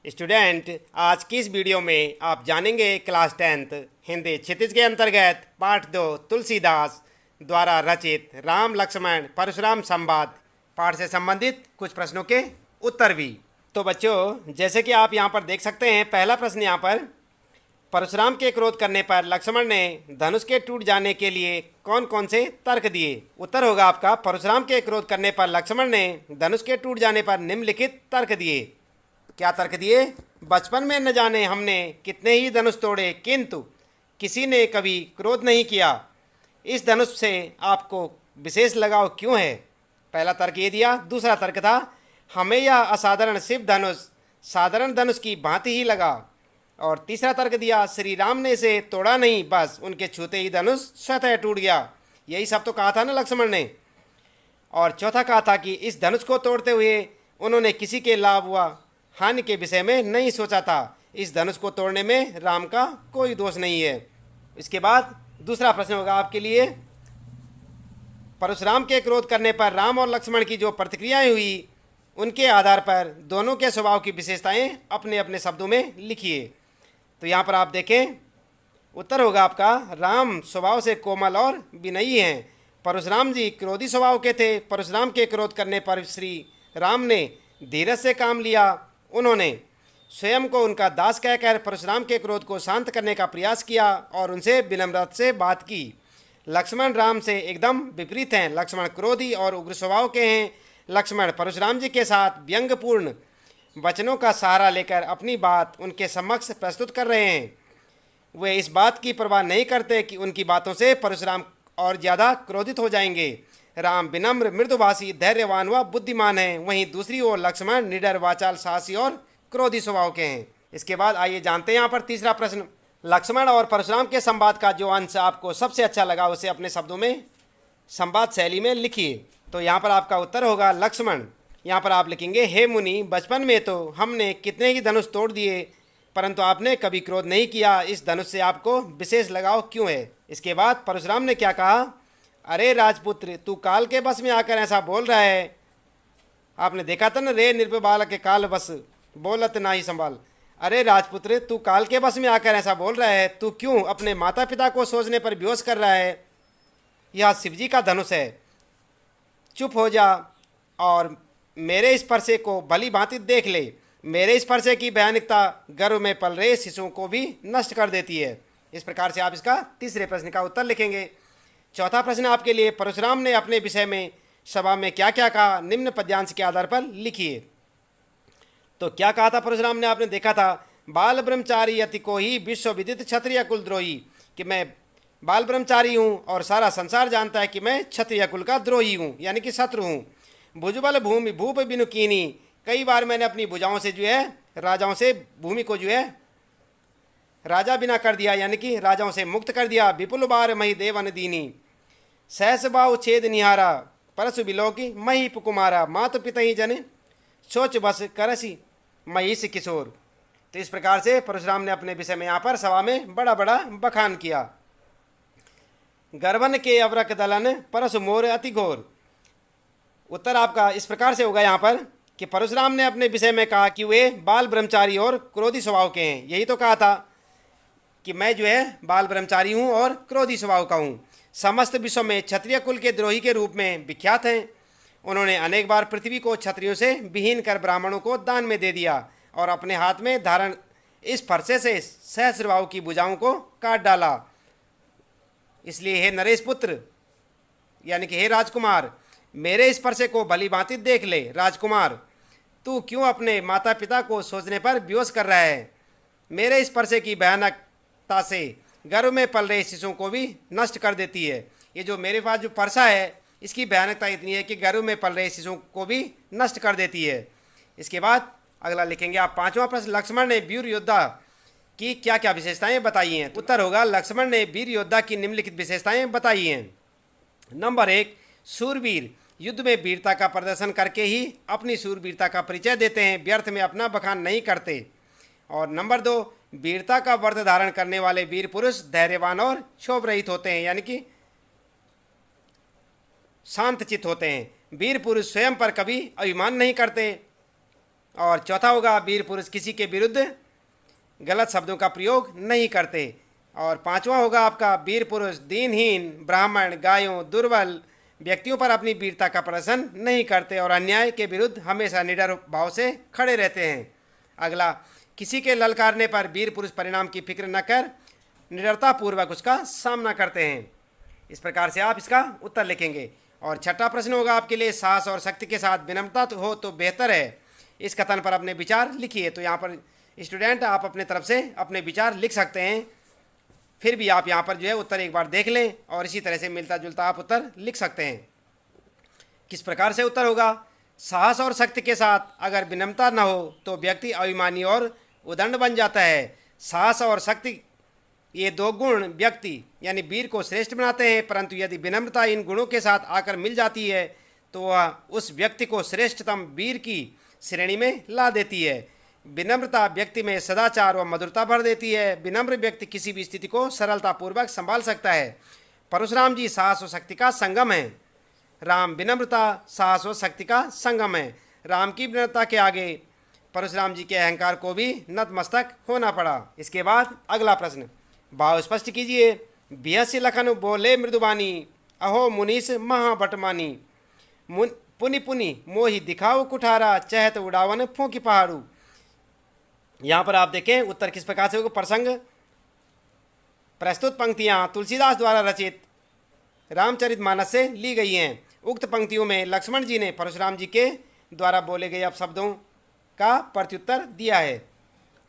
Student, आज की इस वीडियो में आप जानेंगे क्लास 10th हिंदी क्षितिज के अंतर्गत पाठ 2 तुलसीदास द्वारा रचित राम लक्ष्मण परशुराम संवाद पाठ से संबंधित कुछ प्रश्नों के उत्तर भी। तो बच्चों, जैसे कि आप यहाँ पर देख सकते हैं, पहला प्रश्न यहाँ पर, परशुराम के क्रोध करने पर लक्ष्मण ने धनुष के टूट जाने के लिए कौन कौन से तर्क दिए। उत्तर होगा आपका, परशुराम के क्रोध करने पर लक्ष्मण ने धनुष के टूट जाने पर निम्नलिखित तर्क दिए। क्या तर्क दिए? बचपन में न जाने हमने कितने ही धनुष तोड़े, किंतु किसी ने कभी क्रोध नहीं किया। इस धनुष से आपको विशेष लगाव क्यों है? पहला तर्क ये दिया। दूसरा तर्क था, हमें यह असाधारण शिव धनुष साधारण धनुष की भांति ही लगा। और तीसरा तर्क दिया, श्री राम ने इसे तोड़ा नहीं, बस उनके छूते ही धनुष स्वतः टूट गया। यही सब तो कहा था ना लक्ष्मण ने। और चौथा कहा था कि इस धनुष को तोड़ते हुए उन्होंने किसी के लाभ व हानि के विषय में नहीं सोचा था। इस धनुष को तोड़ने में राम का कोई दोष नहीं है। इसके बाद दूसरा प्रश्न होगा आपके लिए, परशुराम के क्रोध करने पर राम और लक्ष्मण की जो प्रतिक्रियाएं हुई, उनके आधार पर दोनों के स्वभाव की विशेषताएं अपने अपने शब्दों में लिखिए। तो यहाँ पर आप देखें, उत्तर होगा आपका, राम स्वभाव से कोमल और विनयी हैं। परशुराम जी क्रोधी स्वभाव के थे। परशुराम के क्रोध करने पर श्री राम ने धीरज से काम लिया। उन्होंने स्वयं को उनका दास कहकर परशुराम के क्रोध को शांत करने का प्रयास किया और उनसे विनम्रता से बात की। लक्ष्मण राम से एकदम विपरीत हैं। लक्ष्मण क्रोधी और उग्र स्वभाव के हैं। लक्ष्मण परशुराम जी के साथ व्यंग्यपूर्ण वचनों का सहारा लेकर अपनी बात उनके समक्ष प्रस्तुत कर रहे हैं। वे इस बात की परवाह नहीं करते कि उनकी बातों से परशुराम और ज़्यादा क्रोधित हो जाएंगे। राम विनम्र, मृदुभाषी, धैर्यवान व बुद्धिमान हैं। वहीं दूसरी ओर लक्ष्मण निडर, वाचाल, साहसी और क्रोधी स्वभाव के हैं। इसके बाद आइए जानते हैं यहाँ पर तीसरा प्रश्न। लक्ष्मण और परशुराम के संवाद का जो अंश आपको सबसे अच्छा लगा, उसे अपने शब्दों में संवाद शैली में लिखिए। तो यहाँ पर आपका उत्तर होगा लक्ष्मण। यहाँ पर आप लिखेंगे, हे मुनि, बचपन में तो हमने कितने ही धनुष तोड़ दिए, परंतु आपने कभी क्रोध नहीं किया। इस धनुष से आपको विशेष लगाव क्यों है? इसके बाद परशुराम ने क्या कहा, अरे राजपुत्र, तू काल के बस में आकर ऐसा बोल रहा है। आपने देखा था ना, रे निर्भय बालक के काल बस बोलत ना ही संभाल। अरे राजपुत्र, तू काल के बस में आकर ऐसा बोल रहा है। तू क्यों अपने माता पिता को सोचने पर बेहोश कर रहा है? यह शिवजी का धनुष है। चुप हो जा और मेरे इस परसे को भली भांति देख ले। मेरे इस परसे की भयानकता गर्भ में पल रहे शिशुओं को भी नष्ट कर देती है। इस प्रकार से आप इसका तीसरे प्रश्न का उत्तर लिखेंगे। चौथा प्रश्न आपके लिए, परशुराम ने अपने विषय में सभा में क्या क्या कहा, निम्न पद्यांश के आधार पर लिखिए। तो क्या कहा था परशुराम ने? आपने देखा था, बाल ब्रह्मचारी अति को ही विश्व विदित क्षत्रिय कुलद्रोही, कि मैं बाल ब्रह्मचारी हूँ और सारा संसार जानता है कि मैं क्षत्रिय कुल का द्रोही हूँ, यानी कि शत्रु हूँ। भुजबल भूमि भूप बिनु कीनी, कई बार मैंने अपनी भुजाओं से जो है राजाओं से भूमि को जो है राजा बिना कर दिया, यानी कि राजाओं से मुक्त कर दिया। विपुल बार मही देवन दीनी, सहस बाहु छेद निहारा, परसु बिलोकी मही पुकुमारा, मातु पिता ही जन सोच बस करसी महिष किशोर। तो इस प्रकार से परशुराम ने अपने विषय में यहाँ पर सभा में बड़ा बड़ा बखान किया। गर्वन के अवरक दलन परसु मोर अति घोर। उत्तर आपका इस प्रकार से होगा यहाँ पर कि परशुराम ने अपने विषय में कहा कि वे बाल ब्रह्मचारी और क्रोधी स्वभाव के हैं। यही तो कहा था कि मैं जो है बाल ब्रह्मचारी हूँ और क्रोधी स्वभाव का हूँ। समस्त विश्व में क्षत्रिय कुल के द्रोही के रूप में विख्यात हैं। उन्होंने अनेक बार पृथ्वी को क्षत्रियों से विहीन कर ब्राह्मणों को दान में दे दिया और अपने हाथ में धारण इस फरसे से सहस्रभाव की भुजाओं को काट डाला। इसलिए हे नरेश पुत्र, यानी कि हे राजकुमार, मेरे इस फरसे को भली भांति देख ले। राजकुमार, तू क्यों अपने माता पिता को सोचने पर बेहोश कर रहा है? मेरे इस फरसे की भयानकता से गर्भ में पल रहे शिशुओं को भी नष्ट कर देती है। ये जो मेरे पास जो फरसा है, इसकी भयानकता इतनी है कि गर्भ में पल रहे शिशुओं को भी नष्ट कर देती है। इसके बाद अगला लिखेंगे आप पांचवा प्रश्न, लक्ष्मण ने वीर योद्धा की क्या क्या विशेषताएं बताई हैं? उत्तर होगा, लक्ष्मण ने वीर योद्धा की निम्नलिखित विशेषताएं बताई हैं। नंबर 1, शूरवीर, युद्ध में वीरता का प्रदर्शन करके ही अपनी शूरवीरता का परिचय देते हैं, व्यर्थ में अपना बखान नहीं करते। और नंबर 2, वीरता का व्रत धारण करने वाले वीर पुरुष धैर्यवान और क्षोभ रहित होते हैं, यानी कि शांत चित्त होते हैं। वीर पुरुष स्वयं पर कभी अभिमान नहीं करते। और चौथा होगा वीर पुरुष किसी के विरुद्ध गलत शब्दों का प्रयोग नहीं करते। और पांचवा होगा आपका वीर पुरुष दीनहीन, ब्राह्मण, गायों, दुर्बल व्यक्तियों पर अपनी वीरता का प्रदर्शन नहीं करते और अन्याय के विरुद्ध हमेशा निडर भाव से खड़े रहते हैं। अगला, किसी के ललकारने पर वीर पुरुष परिणाम की फिक्र न कर निडरतापूर्वक उसका सामना करते हैं। इस प्रकार से आप इसका उत्तर लिखेंगे। और छठा प्रश्न होगा आपके लिए, साहस और शक्ति के साथ विनम्रता हो तो बेहतर है। इस कथन पर अपने विचार लिखिए। तो यहाँ पर स्टूडेंट आप अपने तरफ से अपने विचार लिख सकते हैं, फिर भी आप यहाँ पर जो है उत्तर एक बार देख लें और इसी तरह से मिलता जुलता आप उत्तर लिख सकते हैं। किस प्रकार से उत्तर होगा, साहस और शक्ति के साथ अगर विनम्रता न हो तो व्यक्ति अभिमानी और उदंड बन जाता है। साहस और शक्ति ये दो गुण व्यक्ति यानी वीर को श्रेष्ठ बनाते हैं, परंतु यदि विनम्रता इन गुणों के साथ आकर मिल जाती है तो वह उस व्यक्ति को श्रेष्ठतम वीर की श्रेणी में ला देती है। विनम्रता व्यक्ति में सदाचार व मधुरता भर देती है। विनम्र व्यक्ति किसी भी स्थिति को सरलतापूर्वक संभाल सकता है। परशुराम जी साहस और शक्ति का संगम है। राम विनम्रता, साहस और शक्ति का संगम है। राम की विनम्रता के आगे परशुराम जी के अहंकार को भी नतमस्तक होना पड़ा। इसके बाद अगला प्रश्न, भाव स्पष्ट कीजिए। बिहस्य लखन बोले मृदुबानी, अहो मुनीस महाबटमानी। पुनि पुनि मोहि दिखाओ कुठारा, चहत उड़ावन फूंकी पहाड़ू। यहाँ पर आप देखें उत्तर किस प्रकार से होगा। प्रसंग, प्रस्तुत पंक्तियाँ तुलसीदास द्वारा रचित रामचरितमानस से ली गई हैं। उक्त पंक्तियों में लक्ष्मण जी ने परशुराम जी के द्वारा बोले गए अपशब्दों का प्रत्युत्तर दिया है।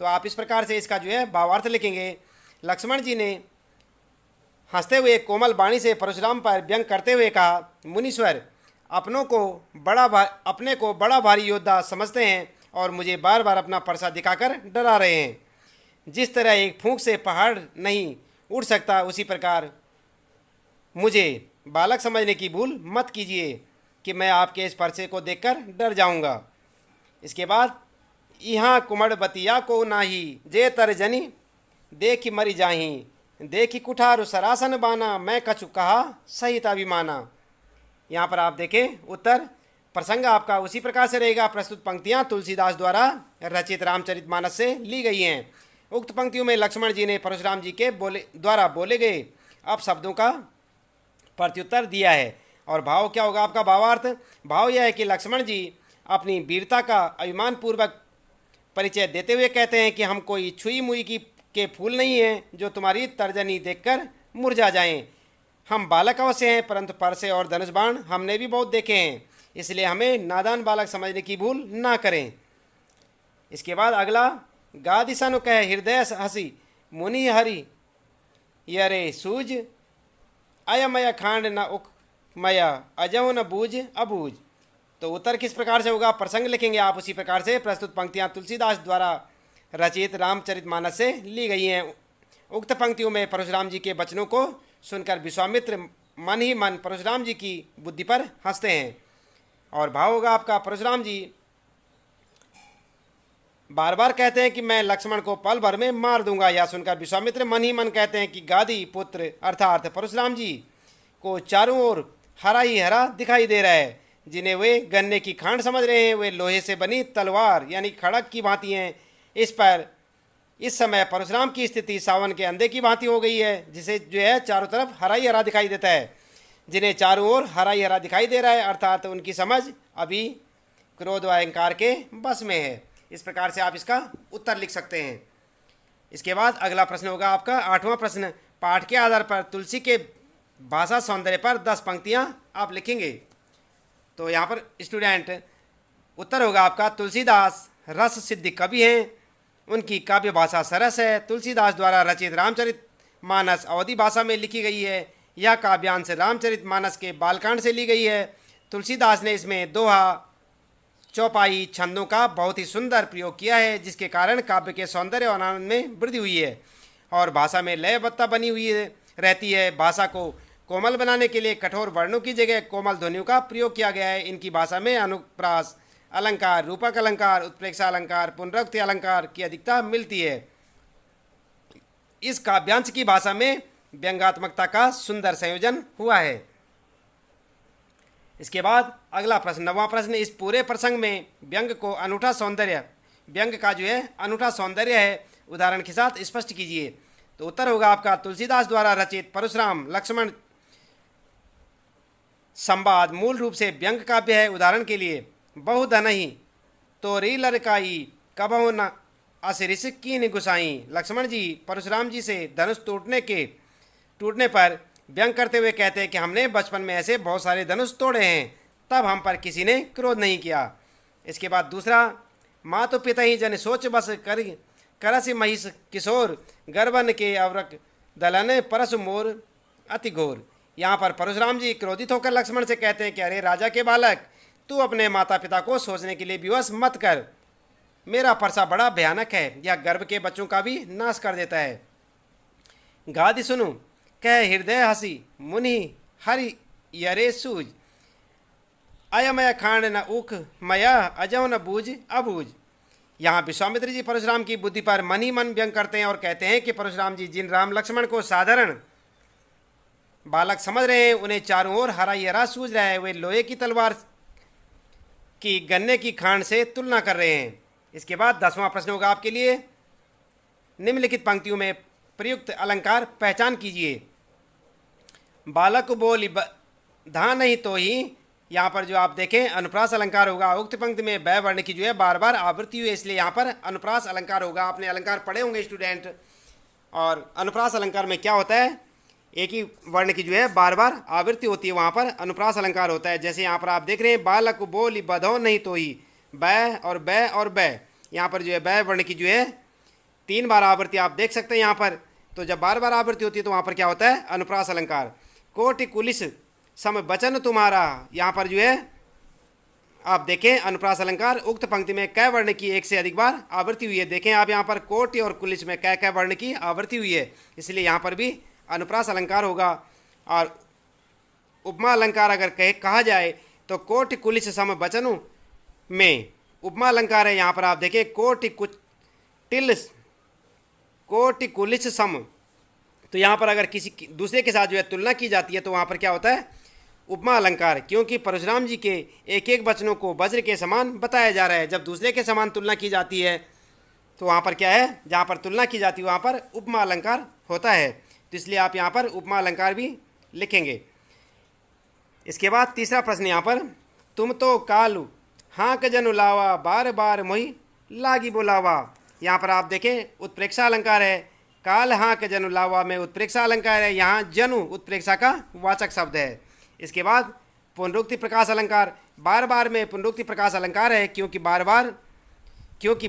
तो आप इस प्रकार से इसका जो है भावार्थ लिखेंगे। लक्ष्मण जी ने हंसते हुए कोमल वाणी से परशुराम पर व्यंग करते हुए कहा, मुनीश्वर अपने को बड़ा भारी योद्धा समझते हैं और मुझे बार बार अपना परसा दिखाकर डरा रहे हैं। जिस तरह एक फूंक से पहाड़ नहीं उड़ सकता, उसी प्रकार मुझे बालक समझने की भूल मत कीजिए कि मैं आपके इस परसे को देखकर डर जाऊंगा। इसके बाद, यहाँ कुमड़ बतिया को नाही, जे तरजनी देखी मरी जाही, देखी कुठार सरासन बाना, मैं कछु कहा सहित अभिमाना। यहाँ पर आप देखें उत्तर, प्रसंग आपका उसी प्रकार से रहेगा। प्रस्तुत पंक्तियाँ तुलसीदास द्वारा रचित रामचरितमानस से ली गई हैं। उक्त पंक्तियों में लक्ष्मण जी ने परशुराम जी के द्वारा बोले गए अपशब्दों का प्रत्युत्तर दिया है। और भाव क्या होगा आपका भावार्थ, भाव यह है कि लक्ष्मण जी अपनी वीरता का अभिमान पूर्वक परिचय देते हुए कहते हैं कि हम कोई छुई मुई के फूल नहीं हैं जो तुम्हारी तर्जनी देखकर मुरझा जाएं। हम बालक अवश्य हैं, परंतु परसे और धनुष बाण हमने भी बहुत देखे हैं, इसलिए हमें नादान बालक समझने की भूल ना करें। इसके बाद अगला, गा दिशानु कह हृदय हसी, मुनि हरि यरे सूज, अयमय खांड न उक मया, अजव न बूझ अबूझ। तो उत्तर किस प्रकार से होगा, प्रसंग लिखेंगे आप उसी प्रकार से। प्रस्तुत पंक्तियाँ तुलसीदास द्वारा रचित रामचरितमानस से ली गई हैं। उक्त पंक्तियों में परशुराम जी के वचनों को सुनकर विश्वामित्र मन ही मन परशुराम जी की बुद्धि पर हंसते हैं। और भाव होगा आपका, परशुराम जी बार बार कहते हैं कि मैं लक्ष्मण को पल भर में मार दूंगा। यह सुनकर विश्वामित्र मन ही मन कहते हैं कि गादी पुत्र अर्थात परशुराम जी को चारों ओर हरा ही हरा दिखाई दे रहा है। जिन्हें वे गन्ने की खांड समझ रहे हैं वे लोहे से बनी तलवार यानी खड़ग की भांति हैं। इस समय परशुराम की स्थिति सावन के अंधे की भांति हो गई है, जिसे जो है चारों तरफ हरा ही हरा दिखाई देता है। जिन्हें चारों ओर हरा ही हरा दिखाई दे रहा है अर्थात उनकी समझ अभी क्रोध व अहंकार के बस में है। इस प्रकार से आप इसका उत्तर लिख सकते हैं। इसके बाद अगला प्रश्न होगा आपका 8वां प्रश्न, पाठ के आधार पर तुलसी के भाषा सौंदर्य पर 10 पंक्तियां आप लिखेंगे। तो यहाँ पर स्टूडेंट उत्तर होगा आपका, तुलसीदास रस सिद्ध कवि हैं, उनकी काव्य भाषा सरस है। तुलसीदास द्वारा रचित रामचरितमानस अवधी भाषा में लिखी गई है। यह काव्यांश रामचरितमानस के बालकांड से ली गई है। तुलसीदास ने इसमें दोहा, चौपाई छंदों का बहुत ही सुंदर प्रयोग किया है, जिसके कारण काव्य के सौंदर्य और आनंद में वृद्धि हुई है और भाषा में लयबद्धता बनी हुई रहती है। भाषा को कोमल बनाने के लिए कठोर वर्णों की जगह कोमल ध्वनियों का प्रयोग किया गया है। इनकी भाषा में अनुप्रास अलंकार, रूपक अलंकार, उत्प्रेक्षा अलंकार, पुनरुक्ति अलंकार की अधिकता मिलती है। इस काव्यांश की भाषा में व्यंग्यात्मकता का सुंदर संयोजन हुआ है। इसके बाद अगला प्रश्न, 9वां प्रश्न, इस पूरे प्रसंग में व्यंग को अनूठा सौंदर्य, व्यंग का जो है अनूठा सौंदर्य है, उदाहरण के साथ स्पष्ट कीजिए। तो उत्तर होगा आपका तुलसीदास द्वारा रचित परशुराम लक्ष्मण संवाद मूल रूप से व्यंग काव्य है। उदाहरण के लिए, बहुधनहि तो री लड़काई कबहु न असिरिस कीन गुसाई। लक्ष्मण जी परशुराम जी से धनुष टूटने पर व्यंग करते हुए कहते हैं कि हमने बचपन में ऐसे बहुत सारे धनुष तोड़े हैं, तब हम पर किसी ने क्रोध नहीं किया। इसके बाद दूसरा, मातु पिता ही जन सोच बस करस महिष किशोर गर्वन के अवरक दलन परस मोर अति घोर। यहाँ पर परशुराम जी क्रोधित होकर लक्ष्मण से कहते हैं कि अरे राजा के बालक, तू अपने माता पिता को सोचने के लिए विवश मत कर, मेरा परसा बड़ा भयानक है, यह गर्भ के बच्चों का भी नाश कर देता है। गादि सुनु कह हृदय हसी मुनि हरि यरे सूज, अयमय खांड न उख मया अजव न बूझ अबूझ। यहाँ विश्वामित्र जी परशुराम की बुद्धि पर मन ही मन व्यंग करते हैं और कहते हैं कि परशुराम जी जिन राम लक्ष्मण को साधारण बालक समझ रहे हैं, उन्हें चारों ओर हरा यरा सूझ रहा है, वे लोहे की तलवार की गन्ने की खांड से तुलना कर रहे हैं। इसके बाद 10वां प्रश्न होगा आपके लिए, निम्नलिखित पंक्तियों में प्रयुक्त अलंकार पहचान कीजिए। बालक बोली धा नहीं तो ही, यहाँ पर जो आप देखें अनुप्रास अलंकार होगा। उक्त पंक्ति में बै वर्ण की जो है बार बार आवृत्ति हुई है, इसलिए यहाँ पर अनुप्रास अलंकार होगा। आपने अलंकार पढ़े होंगे स्टूडेंट। और अनुप्रास अलंकार में क्या होता है, एक ही वर्ण की जो है बार बार आवृत्ति होती है, वहाँ पर अनुप्रास अलंकार होता है। जैसे यहाँ पर आप देख रहे हैं, बालक बोली बधो नहीं तो ही, बै और बै और बै, यहाँ पर जो है बै वर्ण की जो है 3 बार आवृत्ति आप देख सकते हैं यहाँ पर। तो जब बार बार आवृत्ति होती है तो वहाँ पर क्या होता है, अनुप्रास अलंकार। कोटि कुलिस सम वचन तुम्हारा, यहाँ पर जो है आप देखें अनुप्रास अलंकार उक्त पंक्ति में कै वर्ण की 1 से अधिक बार आवृत्ति हुई है। देखें आप यहाँ पर कोटि और कुलिस में कै वर्ण की आवृत्ति हुई है, इसलिए यहाँ पर भी अनुप्रास अलंकार होगा। और उपमा अलंकार अगर कहा जाए तो कोटि कुलिस सम वचनों में उपमा अलंकार है। यहाँ पर आप देखें कोटि कुलिस सम, तो यहाँ पर अगर किसी दूसरे के साथ जो है तुलना की जाती है तो वहाँ पर क्या होता है, उपमा अलंकार, क्योंकि परशुराम जी के एक एक वचनों को वज्र के समान बताया जा रहा है। जब दूसरे के समान तुलना की जाती है तो वहाँ पर क्या है, जहाँ पर तुलना की जाती है वहाँ पर उपमा अलंकार होता है। तो इसलिए आप यहाँ पर उपमा अलंकार भी लिखेंगे। इसके बाद तीसरा प्रश्न यहाँ पर, तुम तो कालू हाँक जनु लावा बार बार मोही लागी बुलावा। यहाँ पर आप देखें उत्प्रेक्षा अलंकार है। काल हाँक जनु लावा में उत्प्रेक्षा अलंकार है, यहाँ जनु उत्प्रेक्षा का वाचक शब्द है। इसके बाद पुनरुक्ति प्रकाश अलंकार, बार बार में पुनरुक्ति प्रकाश अलंकार है, क्योंकि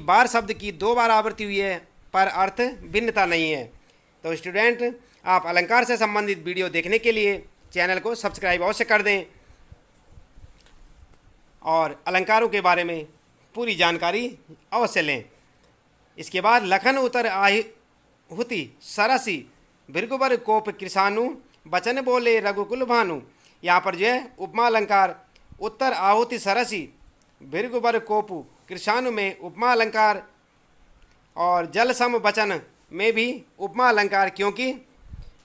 बार शब्द की 2 बार आवृत्ति हुई है पर अर्थ भिन्नता नहीं है। तो स्टूडेंट, आप अलंकार से संबंधित वीडियो देखने के लिए चैनल को सब्सक्राइब अवश्य कर दें और अलंकारों के बारे में पूरी जानकारी अवश्य लें। इसके बाद लखन उतर आहुति सरसी भृगुवर कोप कृषाणु बचन बोले रघुकुल भानु। यहाँ पर जो है उपमा अलंकार उत्तर आहुति सरसी भृगुवर कोपु कृषाणु में उपमा अलंकार, और जल सम वचन में भी उपमा अलंकार, क्योंकि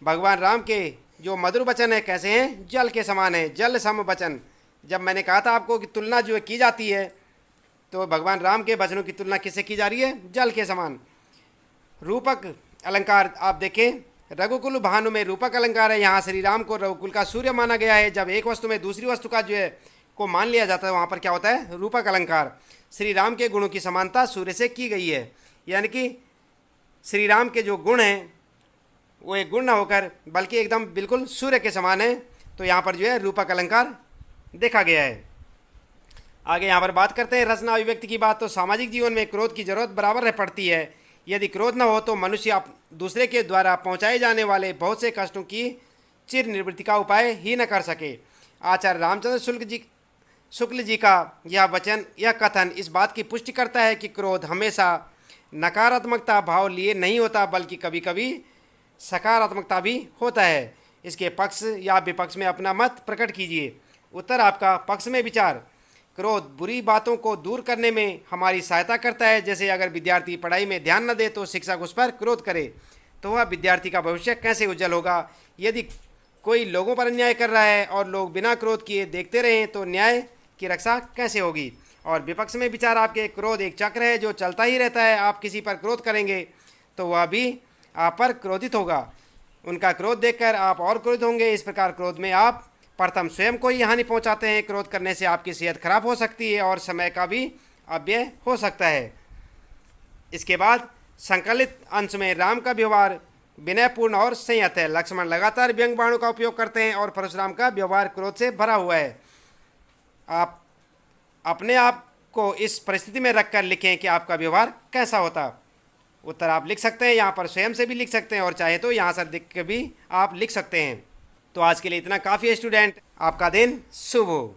भगवान राम के जो मधुर वचन है कैसे हैं, जल के समान है, जल सम वचन। जब मैंने कहा था आपको कि तुलना जो है की जाती है, तो भगवान राम के वचनों की तुलना किससे की जा रही है, जल के समान। रूपक अलंकार आप देखें, रघुकुल भानु में रूपक अलंकार है। यहाँ श्री राम को रघुकुल का सूर्य माना गया है। जब एक वस्तु में दूसरी वस्तु का जो है को मान लिया जाता है, वहाँ पर क्या होता है, रूपक अलंकार। श्री राम के गुणों की समानता सूर्य से की गई है, यानी कि श्री राम के जो गुण हैं वो एक गुण न होकर बल्कि एकदम बिल्कुल सूर्य के समान है। तो यहाँ पर जो है रूपक अलंकार देखा गया है। आगे यहाँ पर बात करते हैं रचना अभिव्यक्ति की बात। तो सामाजिक जीवन में क्रोध की जरूरत बराबर पड़ती है। यदि क्रोध न हो तो मनुष्य दूसरे के द्वारा पहुँचाए जाने वाले बहुत से कष्टों की चिर निवृत्ति का उपाय ही न कर सके। आचार्य रामचंद्र शुक्ल जी का यह कथन इस बात की पुष्टि करता है कि क्रोध हमेशा नकारात्मकता भाव लिए नहीं होता, बल्कि कभी कभी सकारात्मकता भी होता है। इसके पक्ष या विपक्ष में अपना मत प्रकट कीजिए। उत्तर आपका पक्ष में विचार। क्रोध बुरी बातों को दूर करने में हमारी सहायता करता है। जैसे अगर विद्यार्थी पढ़ाई में ध्यान न दे तो शिक्षक उस पर क्रोध करे, तो वह विद्यार्थी का भविष्य कैसे उज्जवल होगा। यदि कोई लोगों पर अन्याय कर रहा है और लोग बिना क्रोध किए देखते रहें तो न्याय की रक्षा कैसे होगी। और विपक्ष में विचार आपके क्रोध एक चक्र है जो चलता ही रहता है। आप किसी पर क्रोध करेंगे तो वह भी आप पर क्रोधित होगा। उनका क्रोध देखकर आप और क्रोधित होंगे। इस प्रकार क्रोध में आप प्रथम स्वयं को ही हानि पहुंचाते हैं। क्रोध करने से आपकी सेहत खराब हो सकती है और समय का भी अपव्यय हो सकता है। इसके बाद संकलित अंश में राम का व्यवहार विनयपूर्ण और संयत है। लक्ष्मण लगातार व्यंग्य बाणों का उपयोग करते हैं और परशुराम का व्यवहार क्रोध से भरा हुआ है। आप अपने आप को इस परिस्थिति में रखकर लिखें कि आपका व्यवहार कैसा होता। उत्तर आप लिख सकते हैं, यहाँ पर स्वयं से भी लिख सकते हैं और चाहे तो यहाँ से लिख के भी आप लिख सकते हैं। तो आज के लिए इतना काफ़ी है स्टूडेंट। आपका दिन शुभ हो।